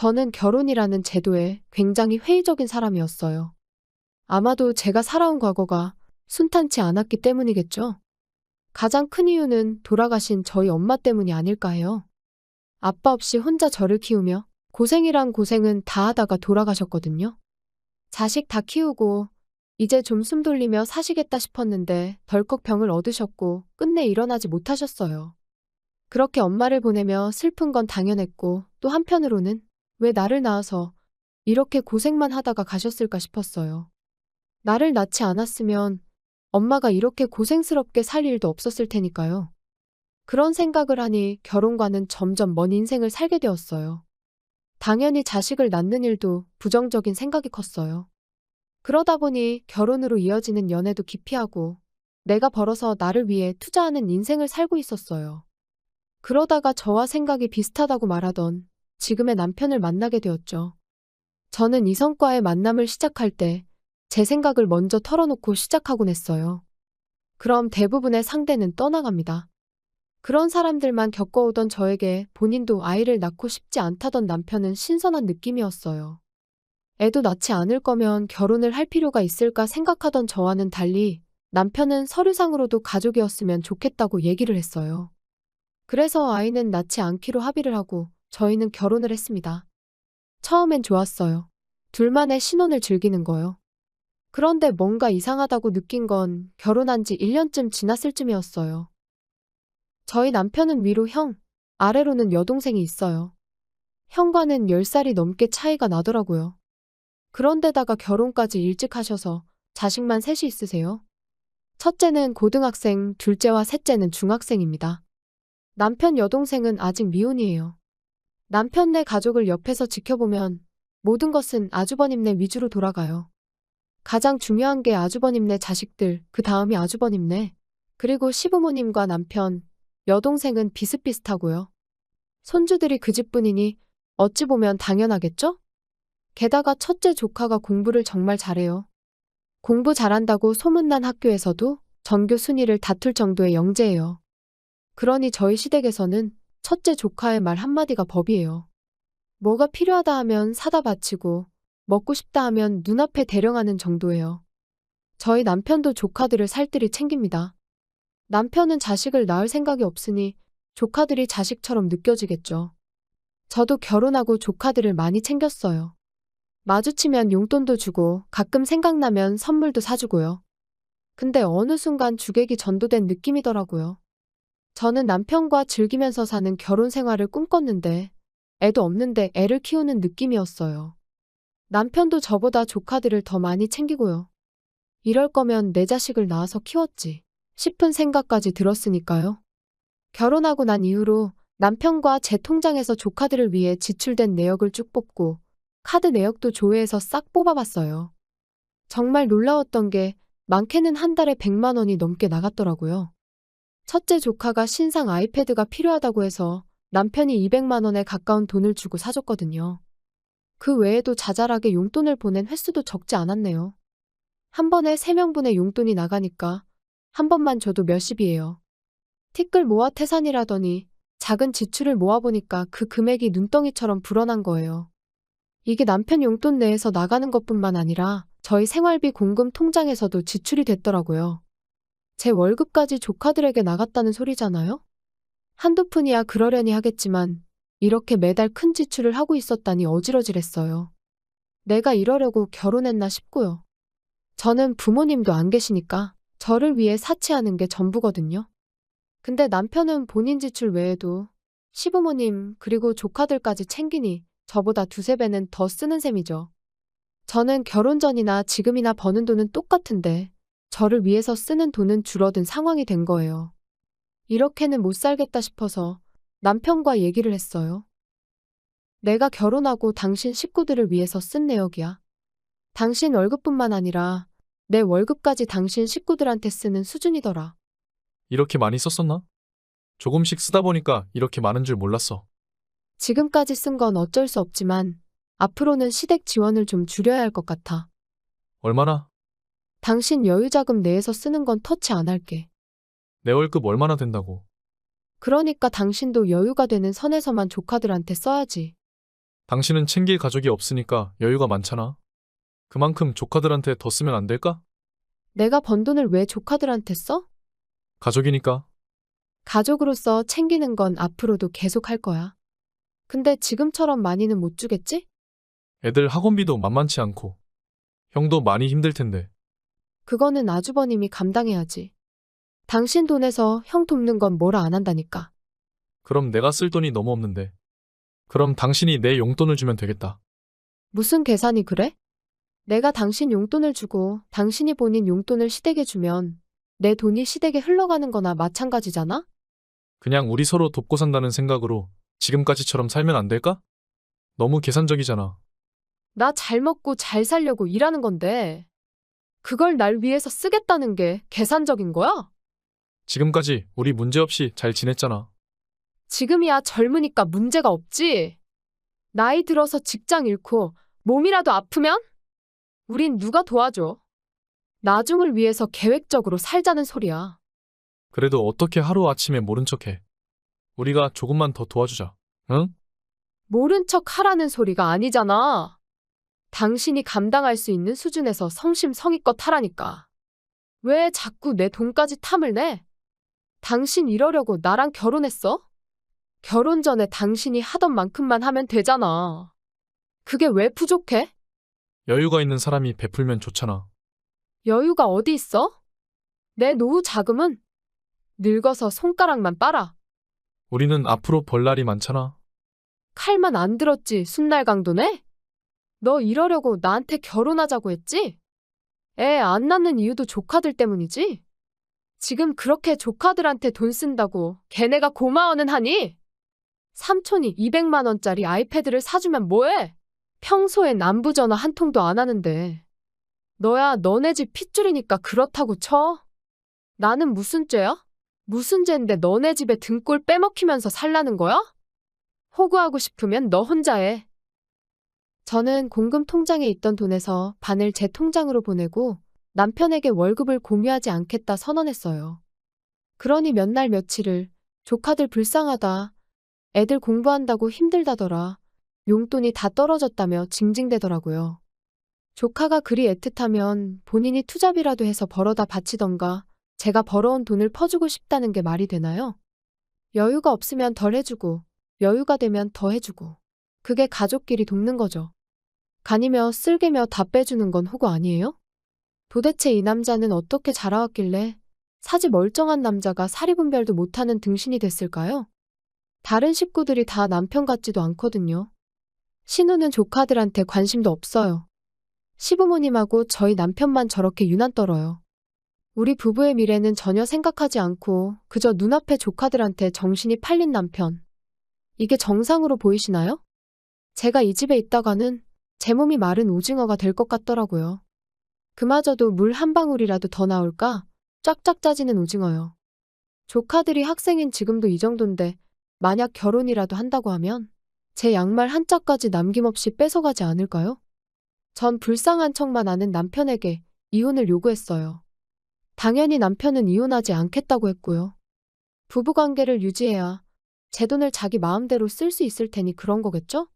저는 결혼이라는 제도에 굉장히 회의적인 사람이었어요. 아마도 제가 살아온 과거가 순탄치 않았기 때문이겠죠. 가장 큰 이유는 돌아가신 저희 엄마 때문이 아닐까 해요. 아빠 없이 혼자 저를 키우며 고생이란 고생은 다 하다가 돌아가셨거든요. 자식 다 키우고 이제 좀 숨 돌리며 사시겠다 싶었는데 덜컥 병을 얻으셨고 끝내 일어나지 못하셨어요. 그렇게 엄마를 보내며 슬픈 건 당연했고 또 한편으로는 왜 나를 낳아서 이렇게 고생만 하다가 가셨을까 싶었어요. 나를 낳지 않았으면 엄마가 이렇게 고생스럽게 살 일도 없었을 테니까요. 그런 생각을 하니 결혼과는 점점 먼 인생을 살게 되었어요. 당연히 자식을 낳는 일도 부정적인 생각이 컸어요. 그러다 보니 결혼으로 이어지는 연애도 기피하고 내가 벌어서 나를 위해 투자하는 인생을 살고 있었어요. 그러다가 저와 생각이 비슷하다고 말하던 지금의 남편을 만나게 되었죠. 저는 이성과의 만남을 시작할 때 제 생각을 먼저 털어놓고 시작하곤 했어요. 그럼 대부분의 상대는 떠나갑니다. 그런 사람들만 겪어오던 저에게 본인도 아이를 낳고 싶지 않다던 남편은 신선한 느낌이었어요. 애도 낳지 않을 거면 결혼을 할 필요가 있을까 생각하던 저와는 달리 남편은 서류상으로도 가족이었으면 좋겠다고 얘기를 했어요. 그래서 아이는 낳지 않기로 합의를 하고 저희는 결혼을 했습니다. 처음엔 좋았어요. 둘만의 신혼을 즐기는 거요. 그런데 뭔가 이상하다고 느낀 건 결혼한 지 1년쯤 지났을 쯤이었어요. 저희 남편은 위로 형, 아래로는 여동생이 있어요. 형과는 10살이 넘게 차이가 나더라고요. 그런데다가 결혼까지 일찍 하셔서 자식만 셋이 있으세요. 첫째는 고등학생, 둘째와 셋째는 중학생입니다. 남편 여동생은 아직 미혼이에요. 남편네 가족을 옆에서 지켜보면 모든 것은 아주버님네 위주로 돌아가요. 가장 중요한 게 아주버님네 자식들, 그 다음이 아주버님네, 그리고 시부모님과 남편, 여동생은 비슷비슷하고요. 손주들이 그 집뿐이니 어찌 보면 당연하겠죠? 게다가 첫째 조카가 공부를 정말 잘해요. 공부 잘한다고 소문난 학교에서도 전교 순위를 다툴 정도의 영재예요. 그러니 저희 시댁에서는 첫째 조카의 말 한마디가 법이에요. 뭐가 필요하다 하면 사다 바치고 먹고 싶다 하면 눈앞에 대령하는 정도예요. 저희 남편도 조카들을 살뜰히 챙깁니다. 남편은 자식을 낳을 생각이 없으니 조카들이 자식처럼 느껴지겠죠. 저도 결혼하고 조카들을 많이 챙겼어요. 마주치면 용돈도 주고 가끔 생각나면 선물도 사주고요. 근데 어느 순간 주객이 전도된 느낌이더라고요. 저는 남편과 즐기면서 사는 결혼 생활을 꿈꿨는데 애도 없는데 애를 키우는 느낌이었어요. 남편도 저보다 조카들을 더 많이 챙기고요. 이럴 거면 내 자식을 낳아서 키웠지 싶은 생각까지 들었으니까요. 결혼하고 난 이후로 남편과 제 통장에서 조카들을 위해 지출된 내역을 쭉 뽑고 카드 내역도 조회해서 싹 뽑아봤어요. 정말 놀라웠던 게 많게는 한 달에 100만 원이 넘게 나갔더라고요. 첫째 조카가 신상 아이패드가 필요하다고 해서 남편이 200만 원에 가까운 돈을 주고 사줬거든요. 그 외에도 자잘하게 용돈을 보낸 횟수도 적지 않았네요. 한 번에 3명분의 용돈이 나가니까 한 번만 줘도 몇십이에요. 티끌 모아 태산이라더니 작은 지출을 모아보니까 그 금액이 눈덩이처럼 불어난 거예요. 이게 남편 용돈 내에서 나가는 것뿐만 아니라 저희 생활비 공금 통장에서도 지출이 됐더라고요. 제 월급까지 조카들에게 나갔다는 소리잖아요? 한두 푼이야 그러려니 하겠지만 이렇게 매달 큰 지출을 하고 있었다니 어지러질했어요. 내가 이러려고 결혼했나 싶고요. 저는 부모님도 안 계시니까 저를 위해 사치하는 게 전부거든요. 근데 남편은 본인 지출 외에도 시부모님 그리고 조카들까지 챙기니 저보다 두세 배는 더 쓰는 셈이죠. 저는 결혼 전이나 지금이나 버는 돈은 똑같은데 저를 위해서 쓰는 돈은 줄어든 상황이 된 거예요. 이렇게는 못 살겠다 싶어서 남편과 얘기를 했어요. 내가 결혼하고 당신 식구들을 위해서 쓴 내역이야. 당신 월급뿐만 아니라 내 월급까지 당신 식구들한테 쓰는 수준이더라. 이렇게 많이 썼었나? 조금씩 쓰다 보니까 이렇게 많은 줄 몰랐어. 지금까지 쓴 건 어쩔 수 없지만 앞으로는 시댁 지원을 좀 줄여야 할 것 같아. 얼마나? 당신 여유자금 내에서 쓰는 건 터치 안 할게. 내 월급 얼마나 된다고. 그러니까 당신도 여유가 되는 선에서만 조카들한테 써야지. 당신은 챙길 가족이 없으니까 여유가 많잖아. 그만큼 조카들한테 더 쓰면 안 될까? 내가 번 돈을 왜 조카들한테 써? 가족이니까. 가족으로서 챙기는 건 앞으로도 계속 할 거야. 근데 지금처럼 많이는 못 주겠지? 애들 학원비도 만만치 않고. 형도 많이 힘들 텐데. 그거는 아주버님이 감당해야지. 당신 돈에서 형 돕는 건 뭐라 안 한다니까. 그럼 내가 쓸 돈이 너무 없는데. 그럼 당신이 내 용돈을 주면 되겠다. 무슨 계산이 그래? 내가 당신 용돈을 주고 당신이 본인 용돈을 시댁에 주면 내 돈이 시댁에 흘러가는 거나 마찬가지잖아? 그냥 우리 서로 돕고 산다는 생각으로 지금까지처럼 살면 안 될까? 너무 계산적이잖아. 나 잘 먹고 잘 살려고 일하는 건데 그걸 날 위해서 쓰겠다는 게 계산적인 거야? 지금까지 우리 문제없이 잘 지냈잖아. 지금이야 젊으니까 문제가 없지. 나이 들어서 직장 잃고 몸이라도 아프면? 우린 누가 도와줘? 나중을 위해서 계획적으로 살자는 소리야. 그래도 어떻게 하루아침에 모른 척해. 우리가 조금만 더 도와주자. 응? 모른 척 하라는 소리가 아니잖아. 당신이 감당할 수 있는 수준에서 성심성의껏 하라니까. 왜 자꾸 내 돈까지 탐을 내? 당신 이러려고 나랑 결혼했어? 결혼 전에 당신이 하던 만큼만 하면 되잖아. 그게 왜 부족해? 여유가 있는 사람이 베풀면 좋잖아. 여유가 어디 있어? 내 노후 자금은 늙어서 손가락만 빨아. 우리는 앞으로 벌 날이 많잖아. 칼만 안 들었지 순날 강도네? 너 이러려고 나한테 결혼하자고 했지? 애 안 낳는 이유도 조카들 때문이지? 지금 그렇게 조카들한테 돈 쓴다고 걔네가 고마워는 하니? 삼촌이 200만 원짜리 아이패드를 사주면 뭐해? 평소엔 안부 전화 한 통도 안 하는데. 너야 너네 집 핏줄이니까 그렇다고 쳐? 나는 무슨 죄야? 무슨 죄인데 너네 집에 등골 빼먹히면서 살라는 거야? 호구하고 싶으면 너 혼자 해. 저는 공금 통장에 있던 돈에서 반을 제 통장으로 보내고 남편에게 월급을 공유하지 않겠다 선언했어요. 그러니 몇 날 며칠을 조카들 불쌍하다. 애들 공부한다고 힘들다더라. 용돈이 다 떨어졌다며 징징대더라고요. 조카가 그리 애틋하면 본인이 투잡이라도 해서 벌어다 바치던가 제가 벌어온 돈을 퍼주고 싶다는 게 말이 되나요? 여유가 없으면 덜 해주고 여유가 되면 더 해주고 그게 가족끼리 돕는 거죠. 간이며 쓸개며 다 빼주는 건 호구 아니에요? 도대체 이 남자는 어떻게 자라왔길래 사지 멀쩡한 남자가 사리분별도 못하는 등신이 됐을까요? 다른 식구들이 다 남편 같지도 않거든요. 신우는 조카들한테 관심도 없어요. 시부모님하고 저희 남편만 저렇게 유난 떨어요. 우리 부부의 미래는 전혀 생각하지 않고 그저 눈앞에 조카들한테 정신이 팔린 남편. 이게 정상으로 보이시나요? 제가 이 집에 있다가는 제 몸이 마른 오징어가 될 것 같더라고요. 그마저도 물 한 방울이라도 더 나올까 쫙쫙 짜지는 오징어요. 조카들이 학생인 지금도 이 정도인데 만약 결혼이라도 한다고 하면 제 양말 한 짝까지 남김없이 뺏어가지 않을까요? 전 불쌍한 척만 아는 남편에게 이혼을 요구했어요. 당연히 남편은 이혼하지 않겠다고 했고요. 부부관계를 유지해야 제 돈을 자기 마음대로 쓸 수 있을 테니 그런 거겠죠?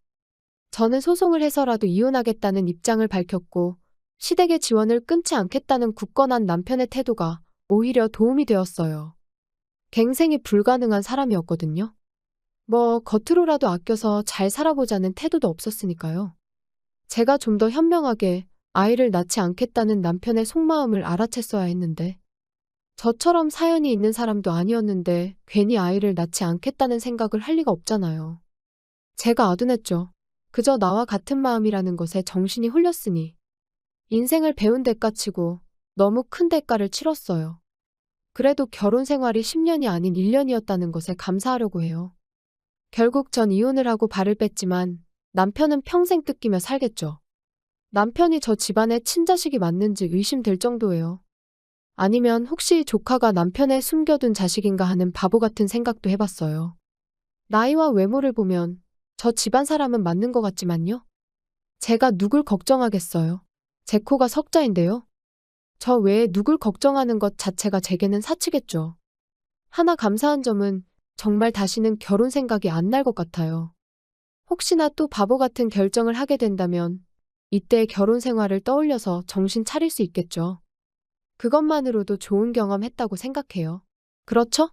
저는 소송을 해서라도 이혼하겠다는 입장을 밝혔고 시댁의 지원을 끊지 않겠다는 굳건한 남편의 태도가 오히려 도움이 되었어요. 갱생이 불가능한 사람이었거든요. 뭐 겉으로라도 아껴서 잘 살아보자는 태도도 없었으니까요. 제가 좀 더 현명하게 아이를 낳지 않겠다는 남편의 속마음을 알아챘어야 했는데 저처럼 사연이 있는 사람도 아니었는데 괜히 아이를 낳지 않겠다는 생각을 할 리가 없잖아요. 제가 아둔했죠. 그저 나와 같은 마음이라는 것에 정신이 홀렸으니 인생을 배운 대가치고 너무 큰 대가를 치렀어요. 그래도 결혼 생활이 10년이 아닌 1년이었다는 것에 감사하려고 해요. 결국 전 이혼을 하고 발을 뺐지만 남편은 평생 뜯기며 살겠죠. 남편이 저 집안의 친자식이 맞는지 의심될 정도예요. 아니면 혹시 조카가 남편의 숨겨둔 자식인가 하는 바보 같은 생각도 해봤어요. 나이와 외모를 보면 저 집안 사람은 맞는 것 같지만요. 제가 누굴 걱정하겠어요. 제 코가 석자인데요. 저 외에 누굴 걱정하는 것 자체가 제게는 사치겠죠. 하나 감사한 점은 정말 다시는 결혼 생각이 안 날 것 같아요. 혹시나 또 바보 같은 결정을 하게 된다면 이때 결혼 생활을 떠올려서 정신 차릴 수 있겠죠. 그것만으로도 좋은 경험 했다고 생각해요. 그렇죠?